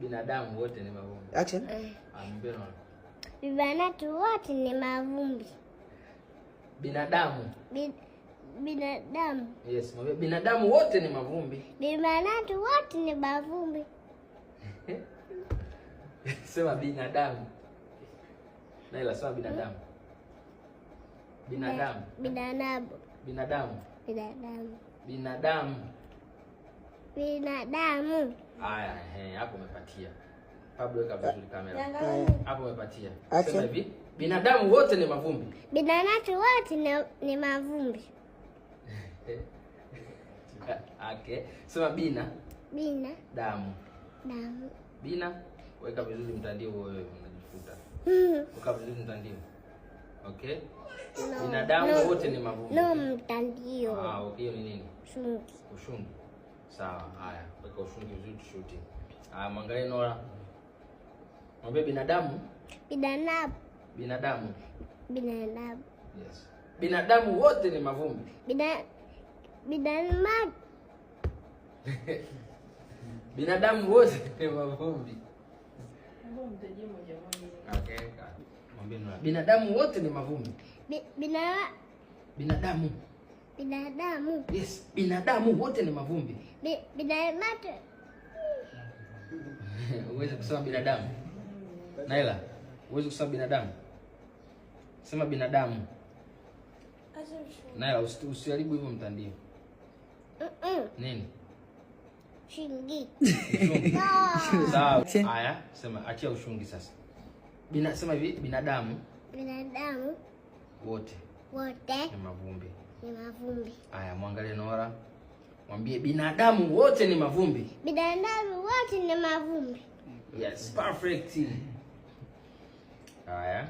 Binadamu wote ni mavumbi. Action. Ambeno. Binadamu wote ni mavumbi. Binadamu. Binadamu. Yes, binadamu wote ni mavumbi. Binadamu wote ni mavumbi. Sema binadamu. Naila sema binadamu. Binadamu. Binadamu. Binadamu. Binadamu. Binadamu. Binadamu. Haya, hapo umepatia. Pablo weka vizuri kamera. Hapo umepatia. Sema hivi, binadamu wote ni mavumbi. Binadamu wote ni mavumbi. Okay. Sema bina. Bina. Damu. Damu. Bina, weka vizuri mtandio wewe unajifuta. Weka vizuri mtandio. Okay? No. Binadamu wote ni mavumbi. No mtandio. Okay, ni nini? Ushungi. Ushungi. Sawa, haya. Weka ushungi vizuri tushuti. Mwangalie Nora. Mwambie binadamu. Binadamu. Binadamu. Binadamu. Yes. Binadamu wote ni mavumbi. Binadamu. Binadamu wote ni mavumbi. Okay. Mwambie Nora. Binadamu wote ni mavumbi. Binadamu. Binadamu. Yes, binadamu wote ni mavumbi. Binadamu. Uweze kusema binadamu. Naila, uweze kusema binadamu. Sema binadamu. Naila, usiharibu hivyo mtandio. Nini? Ushungi. Sawa. Haya, sema achia ushungi sasa. Sema hivi, binadamu. Binadamu Wote ni mavumbi. Ni mavumbi. Haya, mwangalie Nora. Mwambie binadamu wote ni mavumbi. Binadamu wote ni mavumbi. Yes, perfect. Haya.